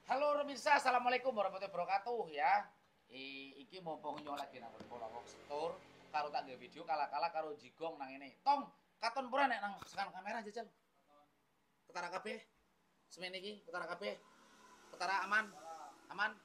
Halo pemirsa, assalamualaikum warahmatullahi wabarakatuh ya. Iki mumpung nyo lagi nang pola wong setur karo tak nggak video kala-kala karo jigong nang ini. Tong, katon pura nek nang sekarang kamera jajal. Ketara kabeh. Semen iki ketara kabeh. Ketara aman? Aman?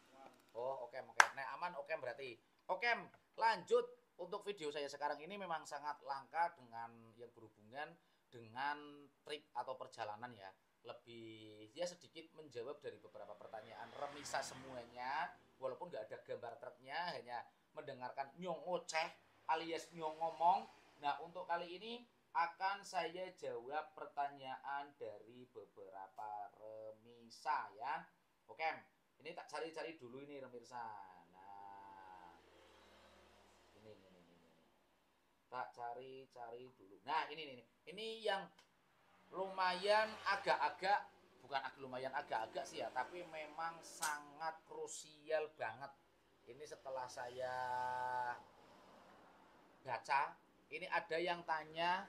Oh, oke oke. Nek aman oke berarti. Oke, lanjut untuk video saya sekarang ini memang sangat langka dengan yang berhubungan dengan trip atau perjalanan ya. Lebih ya sedikit menjawab dari beberapa pertanyaan remisa semuanya walaupun nggak ada gambar truknya, hanya mendengarkan nyong ngoceh alias nyong ngomong. Nah, untuk kali ini akan saya jawab pertanyaan dari beberapa remisa ya. Oke, ini tak cari-cari dulu ini remirsa. Nah, ini. Tak cari-cari dulu. Nah, ini yang lumayan agak-agak, bukan lumayan agak-agak sih ya, tapi memang sangat krusial banget. Ini setelah saya baca, ini ada yang tanya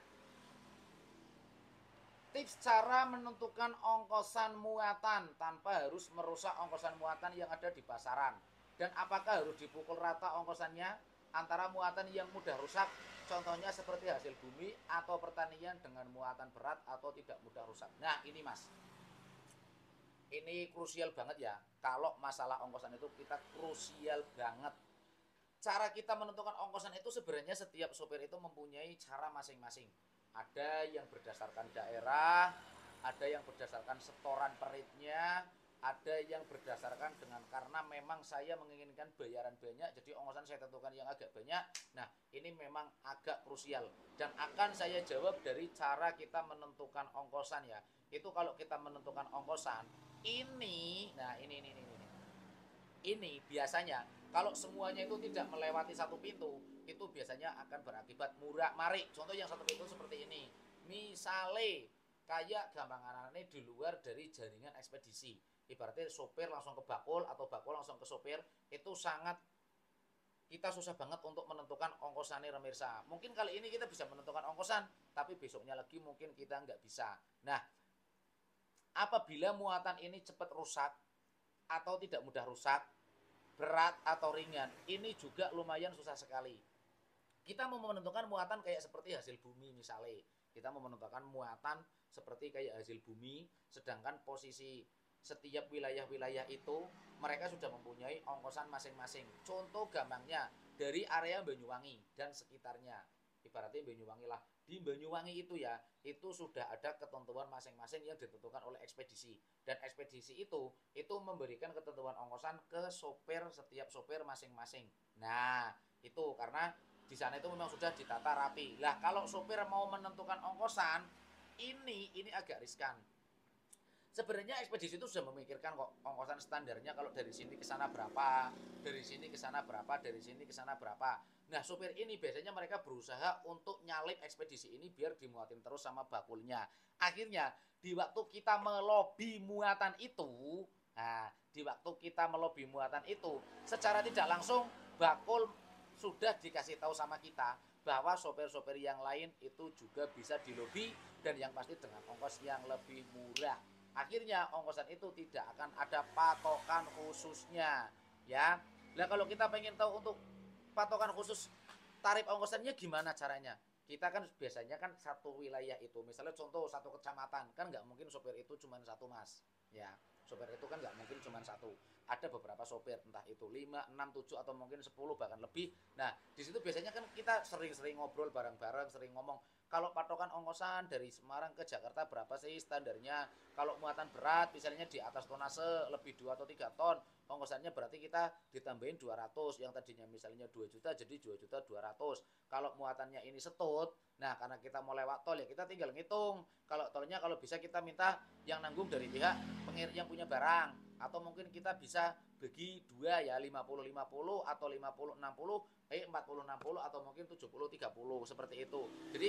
tips cara menentukan ongkosan muatan tanpa harus merusak ongkosan muatan yang ada di pasaran. Dan apakah harus dipukul rata ongkosannya antara muatan yang mudah rusak, contohnya seperti hasil bumi, atau pertanian dengan muatan berat atau tidak mudah rusak. Nah ini mas, ini krusial banget ya. Kalau masalah ongkosan itu kita krusial banget. Cara kita menentukan ongkosan itu sebenarnya setiap sopir itu mempunyai cara masing-masing. Ada yang berdasarkan daerah, ada yang berdasarkan setoran peritnya, ada yang berdasarkan dengan karena memang saya menginginkan bayaran banyak, jadi ongkosan saya tentukan yang agak banyak. Nah, ini memang agak krusial dan akan saya jawab dari cara kita menentukan ongkosan ya. Itu kalau kita menentukan ongkosan, ini biasanya kalau semuanya itu tidak melewati satu pintu, itu biasanya akan berakibat murah marik. Contoh yang satu pintu seperti ini. Misale kayak gampanganane di luar dari jaringan ekspedisi. Ibaratnya sopir langsung ke bakul atau bakul langsung ke sopir, itu sangat kita susah banget untuk menentukan ongkosannya remirsa. Mungkin kali ini kita bisa menentukan ongkosan, tapi besoknya lagi mungkin kita nggak bisa. Nah, apabila muatan ini cepat rusak atau tidak mudah rusak, berat atau ringan, ini juga lumayan susah sekali. Kita mau menentukan muatan kayak seperti hasil bumi misalnya. Kita mau menentukan muatan seperti kayak hasil bumi, sedangkan posisi setiap wilayah-wilayah itu mereka sudah mempunyai ongkosan masing-masing. Contoh gampangnya dari area Banyuwangi dan sekitarnya. Ibaratnya Banyuwangi lah. Di Banyuwangi itu ya, itu sudah ada ketentuan masing-masing yang ditentukan oleh ekspedisi. Dan ekspedisi itu memberikan ketentuan ongkosan ke sopir setiap sopir masing-masing. Nah, itu karena di sana itu memang sudah ditata rapi. Lah kalau sopir mau menentukan ongkosan, ini agak riskan. Sebenarnya ekspedisi itu sudah memikirkan kok ongkosan standarnya kalau dari sini ke sana berapa, dari sini ke sana berapa, dari sini ke sana berapa. Nah, supir ini biasanya mereka berusaha untuk nyalip ekspedisi ini biar dimuatin terus sama bakulnya. Akhirnya di waktu kita melobi muatan itu, nah, di waktu kita melobi muatan itu, secara tidak langsung bakul sudah dikasih tahu sama kita bahwa sopir-sopir yang lain itu juga bisa dilobi dan yang pasti dengan ongkos yang lebih murah. Akhirnya ongkosan itu tidak akan ada patokan khususnya ya. Nah kalau kita pengen tahu untuk patokan khusus tarif ongkosannya gimana caranya, kita kan biasanya kan satu wilayah itu misalnya contoh satu kecamatan kan nggak mungkin sopir itu cuma satu mas ya, sopir itu kan nggak mungkin cuma satu, ada beberapa sopir entah itu 5, 6, 7 atau mungkin 10 bahkan lebih. Nah di situ biasanya kan kita sering-sering ngobrol bareng-bareng, sering ngomong kalau patokan ongkosan dari Semarang ke Jakarta berapa sih standarnya, kalau muatan berat misalnya di atas tonase lebih 2 atau 3 ton, ongkosannya berarti kita ditambahin 200, yang tadinya misalnya 2 juta jadi 2 juta 200. Kalau muatannya ini setut, nah karena kita mau lewat tol ya kita tinggal ngitung, kalau tolnya kalau bisa kita minta yang nanggung dari pihak yang punya barang, atau mungkin kita bisa bagi dua ya, 50-50 atau 50-60, 40-60 atau mungkin 70-30 seperti itu. Jadi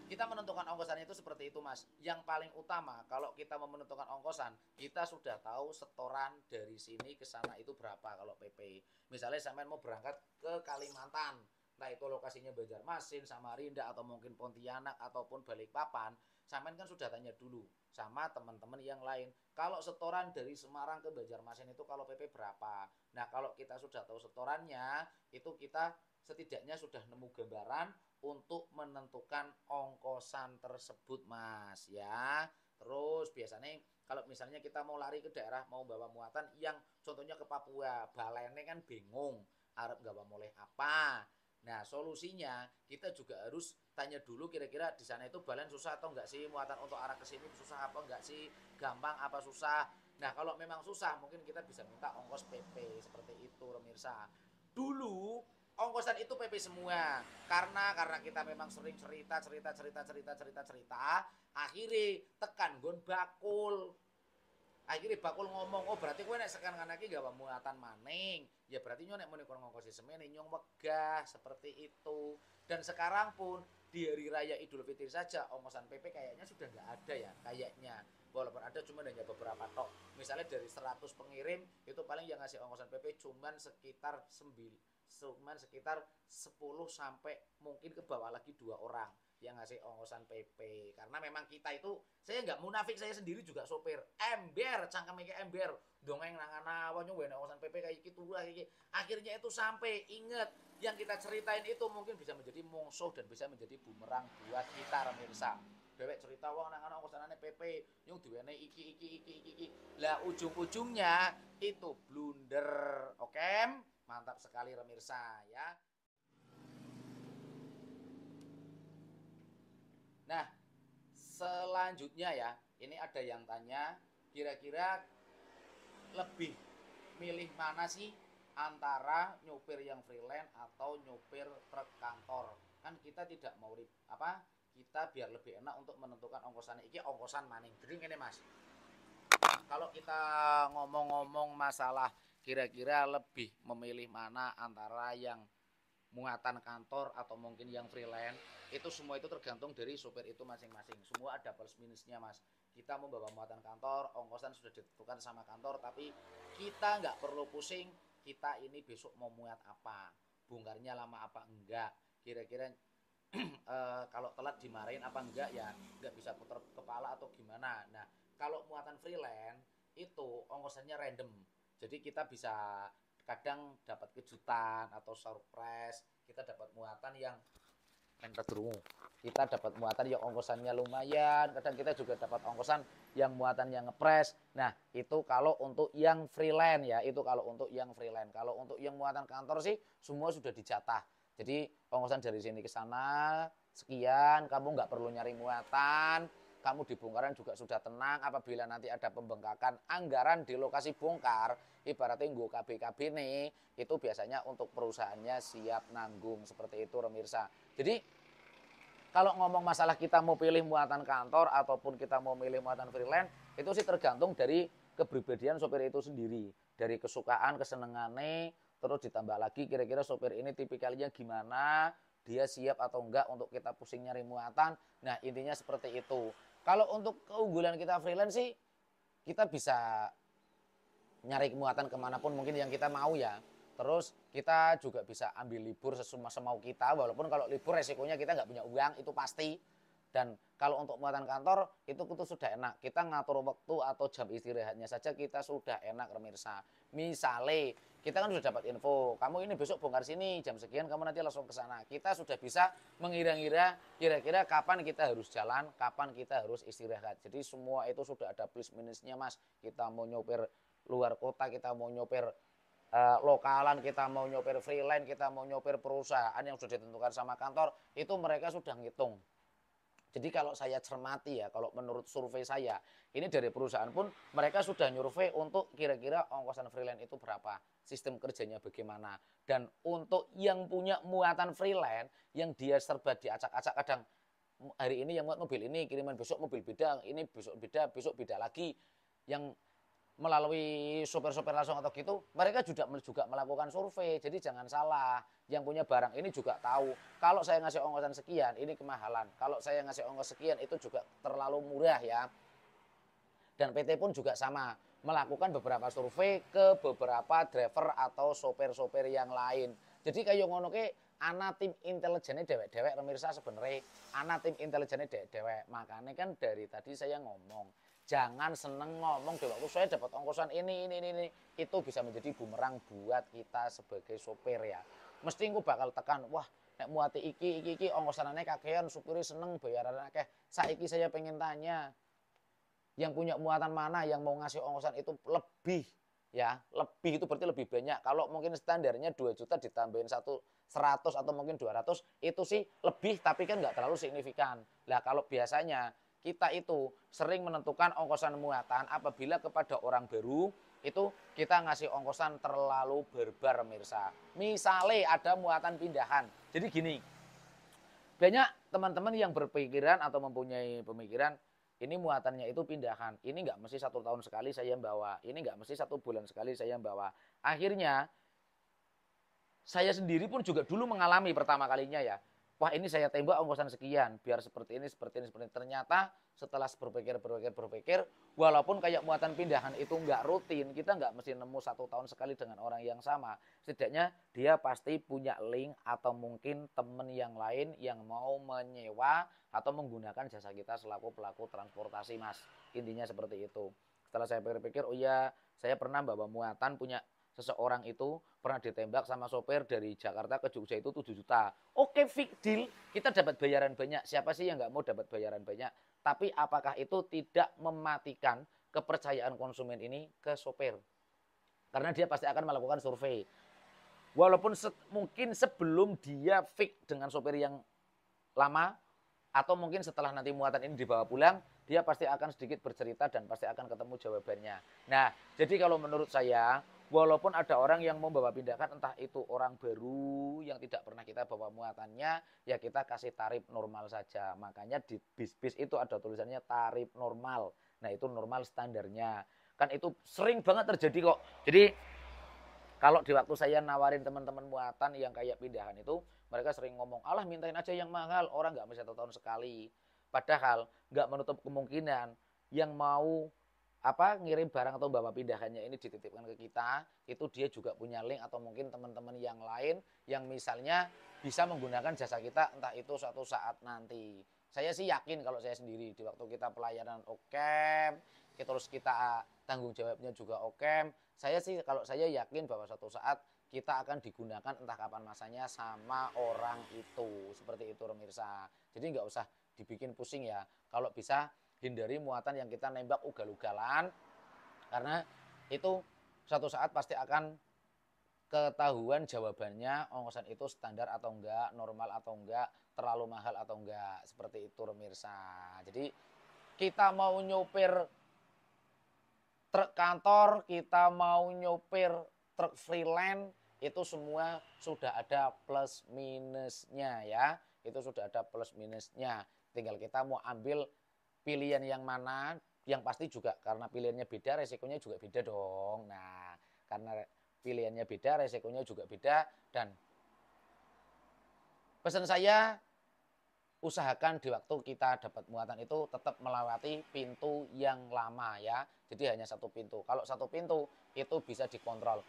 kita menentukan ongkosannya itu seperti itu mas. Yang paling utama kalau kita mau menentukan ongkosan, kita sudah tahu setoran dari sini ke sana itu berapa kalau PP. Misalnya sampean mau berangkat ke Kalimantan, nah itu lokasinya Banjarmasin, Samarinda atau mungkin Pontianak ataupun Balikpapan. sampean kan sudah tanya dulu sama teman-teman yang lain. Kalau setoran dari Semarang ke Banjarmasin itu kalau PP berapa? Nah, kalau kita sudah tahu setorannya, itu kita setidaknya sudah nemu gambaran untuk menentukan ongkosan tersebut, Mas, ya. Terus biasanya kalau misalnya kita mau lari ke daerah, mau bawa muatan yang contohnya ke Papua, balene kan bingung, arep gawa mulai apa. Nah, solusinya kita juga harus tanya dulu kira-kira di sana itu balen susah atau enggak sih, muatan untuk arah ke sini susah apa enggak sih, gampang apa susah. Nah, kalau memang susah mungkin kita bisa minta ongkos PP seperti itu, pemirsa. Dulu ongkosan itu PP semua. Karena kita memang sering cerita, akhirnya tekan gon bakul. Akhirnya bakul ngomong, oh berarti gue nek sekarang lagi gak muatan maning, ya berarti nyok nek mau ngongkosi semen nyong megah seperti itu. Dan sekarang pun di hari raya Idul Fitri saja ongkosan PP kayaknya sudah nggak ada ya kayaknya, walaupun ada cuma hanya beberapa tok. Misalnya dari 100 pengirim itu paling yang ngasih ongkosan PP cuman sekitar 10 sampai mungkin ke bawah lagi 2 orang yang ngasih ongkosan PP. Karena memang kita itu, saya nggak munafik, saya sendiri juga sopir ember, cangkem kayak ember dongeng nangana awalnya gue ongkosan PP kayak gitu lah. Akhirnya itu sampai inget yang kita ceritain itu mungkin bisa menjadi musuh dan bisa menjadi bumerang buat kita, pemirsa. Bebek cerita wong nang ana ongkosanane PP yung diwene iki lah ujung-ujungnya itu blunder. Oke, mantap sekali pemirsa ya. Nah, selanjutnya ya, ini ada yang tanya, kira-kira lebih milih mana sih antara nyopir yang freelance atau nyopir truk kantor? Kan kita tidak mau kita biar lebih enak untuk menentukan ongkosan iki ongkosan maning. Jadi ini Mas, kalau kita ngomong-ngomong masalah kira-kira lebih memilih mana antara yang muatan kantor atau mungkin yang freelance, itu semua itu tergantung dari sopir itu masing-masing. Semua ada plus minusnya Mas. Kita mau bawa muatan kantor, ongkosan sudah ditentukan sama kantor, tapi kita nggak perlu pusing kita ini besok mau muat apa, bongkarnya lama apa enggak, kira-kira kalau telat dimarahin apa enggak, ya nggak bisa putar kepala atau gimana. Nah, kalau muatan freelance itu ongkosannya random, jadi kita bisa kadang dapat kejutan atau surprise, kita dapat muatan yang kita dapat muatan yang ongkosannya lumayan, kadang kita juga dapat ongkosan yang muatan yang ngepres. Nah, itu kalau untuk yang freelance ya, itu kalau untuk yang freelance. Kalau untuk yang muatan kantor sih semua sudah dijatah. Jadi ongkosan dari sini ke sana sekian, kamu nggak perlu nyari muatan, kamu di bongkaran juga sudah tenang. Apabila nanti ada pembengkakan anggaran di lokasi bongkar, ibaratnya nggo KB nih, itu biasanya untuk perusahaannya siap nanggung seperti itu, pemirsa. Jadi kalau ngomong masalah kita mau pilih muatan kantor ataupun kita mau milih muatan freelance, itu sih tergantung dari kepribadian sopir itu sendiri, dari kesukaan, kesenengannya, terus ditambah lagi kira-kira sopir ini tipikalnya gimana, dia siap atau enggak untuk kita pusing nyari muatan. Nah, intinya seperti itu. Kalau untuk keunggulan kita freelance sih, kita bisa nyari muatan kemanapun mungkin yang kita mau ya. Terus kita juga bisa ambil libur semau kita, walaupun kalau libur resikonya kita nggak punya uang, itu pasti. Dan kalau untuk muatan kantor itu sudah enak, kita ngatur waktu atau jam istirahatnya saja kita sudah enak, pemirsa. Misalnya kita kan sudah dapat info, kamu ini besok bongkar sini jam sekian, kamu nanti langsung ke sana. Kita sudah bisa mengira-ngira kira-kira kapan kita harus jalan, kapan kita harus istirahat. Jadi semua itu sudah ada plus minusnya, Mas. Kita mau nyopir luar kota, kita mau nyopir lokalan, kita mau nyopir freelance, kita mau nyopir perusahaan yang sudah ditentukan sama kantor, itu mereka sudah ngitung. Jadi kalau saya cermati ya, kalau menurut survei saya, ini dari perusahaan pun mereka sudah nyurvei untuk kira-kira ongkosan freelance itu berapa, sistem kerjanya bagaimana. Dan untuk yang punya muatan freelance, yang dia serba diacak-acak, kadang hari ini yang muat mobil ini, kiriman besok mobil beda, ini besok beda lagi. Yang melalui sopir-sopir langsung atau gitu, mereka juga melakukan survei. Jadi jangan salah, yang punya barang ini juga tahu, kalau saya ngasih ongkosan sekian, ini kemahalan. Kalau saya ngasih ongkos sekian, itu juga terlalu murah ya. Dan PT pun juga sama, melakukan beberapa survei ke beberapa driver atau sopir-sopir yang lain. Jadi kayak ngono ke ana tim intelijennya dewek-dewek pemirsa sebenarnya ana tim intelijennya dewek-dewek. Makanya kan dari tadi saya ngomong, jangan seneng ngomong di waktu saya dapat ongkosan ini. Itu bisa menjadi bumerang buat kita sebagai sopir ya. Mesti aku bakal tekan, wah nek muati iki ongkosanane kakean, supirnya seneng bayarannya akeh. Saiki saya pengen tanya, yang punya muatan mana yang mau ngasih ongkosan itu lebih ya, lebih itu berarti lebih banyak. Kalau mungkin standarnya 2 juta ditambahin 100 atau mungkin 200 itu sih lebih, tapi kan nggak terlalu signifikan. Lah kalau biasanya kita itu sering menentukan ongkosan muatan apabila kepada orang baru itu kita ngasih ongkosan terlalu barbar pemirsa. Misalnya ada muatan pindahan. Jadi gini, banyak teman-teman yang berpikiran atau mempunyai pemikiran ini muatannya itu pindahan. Ini nggak mesti 1 tahun sekali saya bawa. Ini nggak mesti 1 bulan sekali saya bawa. Akhirnya saya sendiri pun juga dulu mengalami pertama kalinya ya. Wah ini saya tembak ongkosan sekian. Biar seperti ini. Ternyata setelah berpikir, walaupun kayak muatan pindahan itu nggak rutin. Kita nggak mesti nemu 1 tahun sekali dengan orang yang sama. Setidaknya dia pasti punya link atau mungkin teman yang lain yang mau menyewa atau menggunakan jasa kita selaku pelaku transportasi mas. Intinya seperti itu. Setelah saya pikir-pikir, oh iya saya pernah bawa muatan punya seseorang itu pernah ditembak sama sopir dari Jakarta ke Jogja itu 7 juta. Oke, big deal. Kita dapat bayaran banyak. Siapa sih yang nggak mau dapat bayaran banyak? Tapi apakah itu tidak mematikan kepercayaan konsumen ini ke sopir? Karena dia pasti akan melakukan survei. Walaupun mungkin sebelum dia fix dengan sopir yang lama, atau mungkin setelah nanti muatan ini dibawa pulang, dia pasti akan sedikit bercerita dan pasti akan ketemu jawabannya. Nah, jadi kalau menurut saya, walaupun ada orang yang membawa pindahkan, entah itu orang baru yang tidak pernah kita bawa muatannya, ya kita kasih tarif normal saja. Makanya di bis-bis itu ada tulisannya tarif normal. Nah, itu normal standarnya. Kan itu sering banget terjadi kok. Jadi kalau di waktu saya nawarin teman-teman muatan yang kayak pindahan itu, mereka sering ngomong, alah mintain aja yang mahal, orang nggak bisa 1 tahun sekali. Padahal nggak menutup kemungkinan yang mau ngirim barang atau bawa pindahannya ini dititipkan ke kita, itu dia juga punya link atau mungkin teman-teman yang lain yang misalnya bisa menggunakan jasa kita entah itu suatu saat nanti. Saya sih yakin kalau saya sendiri di waktu kita pelayanan okem, terus kita tanggung jawabnya juga okem, saya sih kalau saya yakin bahwa suatu saat kita akan digunakan entah kapan masanya sama orang itu. Seperti itu pemirsa. Jadi nggak usah dibikin pusing ya. Kalau bisa hindari muatan yang kita nembak ugal-ugalan. Karena itu suatu saat pasti akan ketahuan jawabannya ongkosan itu standar atau enggak, normal atau enggak, terlalu mahal atau enggak. Seperti itu pemirsa. Jadi kita mau nyopir truk kantor, kita mau nyopir truk freelance, itu semua sudah ada plus minusnya ya. Itu sudah ada plus minusnya. Tinggal kita mau ambil pilihan yang mana, yang pasti juga karena pilihannya beda, resikonya juga beda dong. Nah, karena pilihannya beda, resikonya juga beda. Dan pesan saya, usahakan di waktu kita dapat muatan itu tetap melewati pintu yang lama ya. Jadi hanya 1 pintu. Kalau 1 pintu itu bisa dikontrol.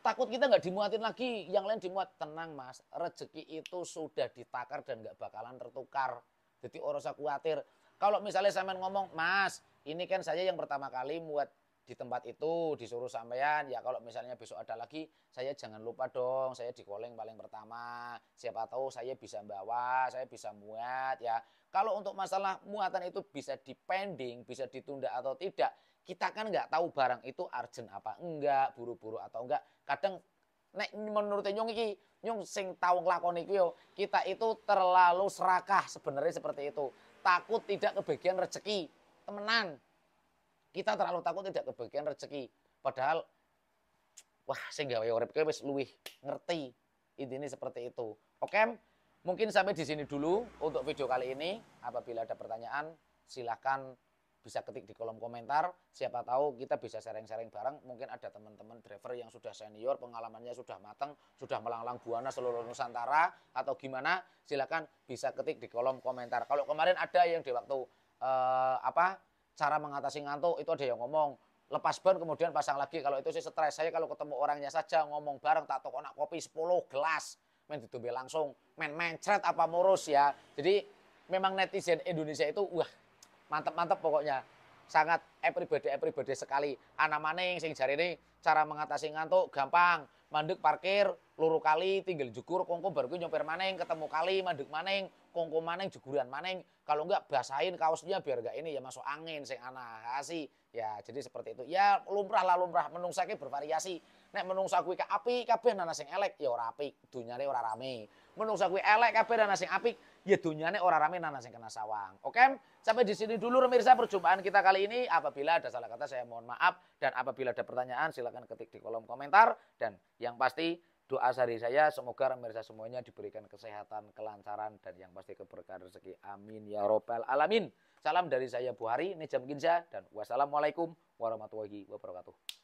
Takut kita nggak dimuatin lagi, yang lain dimuat. Tenang mas, rezeki itu sudah ditakar dan nggak bakalan tertukar. Jadi orang usah khawatir. Kalau misalnya sampean ngomong, mas ini kan saya yang pertama kali muat di tempat itu, disuruh sampean, ya kalau misalnya besok ada lagi, saya jangan lupa dong, saya di calling paling pertama, siapa tahu saya bisa bawa, saya bisa muat ya. Kalau untuk masalah muatan itu bisa dipending, bisa ditunda atau tidak, kita kan nggak tahu barang itu urgent apa enggak, buru-buru atau enggak. Kadang nek menurut nyong iki, nyong sing tahu nglakoni iki yo, kita itu terlalu serakah sebenarnya seperti itu. Takut tidak kebagian rezeki, temenan. Kita terlalu takut tidak kebagian rezeki. Padahal wah sing gawe urip kowe wis luwih ngerti. Intinya seperti itu. Oke, mungkin sampai di sini dulu untuk video kali ini. Apabila ada pertanyaan, silahkan bisa ketik di kolom komentar. Siapa tahu kita bisa sharing-sharing bareng. Mungkin ada teman-teman driver yang sudah senior, pengalamannya sudah matang, sudah melanglang buana seluruh Nusantara atau gimana, silakan bisa ketik di kolom komentar. Kalau kemarin ada yang di waktu cara mengatasi ngantuk itu ada yang ngomong lepas ban kemudian pasang lagi, kalau itu sih stres. Saya kalau ketemu orangnya saja ngomong bareng tak toko nak kopi 10 gelas main ditombe langsung, main mencret apa moros ya. Jadi memang netizen Indonesia itu wah mantep-mantep pokoknya. Sangat everybody sekali. Ana maning sing jarine cara mengatasi ngantuk gampang. Mandek parkir loro kali tinggal jugur kongko baru nyopir maning ketemu kali mandek maning kongko maning juguran maning. Kalau enggak basahin kaosnya biar enggak ini ya masuk angin sing ana kasih. Ya, jadi seperti itu. Ya lumrah lah lumrah menungsa ki bervariasi. Nek menungsa kuwi apik kabeh ana sing elek ya ora apik, dunyane ora rame. Menungsa kuwi elek kabeh ana sing apik, ya dunyane ora rame ana sing kena sawang. Oke? Sampai di sini dulu pemirsa perjumpaan kita kali ini. Apabila ada salah kata saya mohon maaf dan apabila ada pertanyaan silakan ketik di kolom komentar dan yang pasti doa dari saya semoga pemirsa semuanya diberikan kesehatan, kelancaran dan yang pasti keberkahan rezeki. Amin ya robbal alamin. Salam dari saya Bu Hari, Nejam Ginza dan wassalamualaikum warahmatullahi wabarakatuh.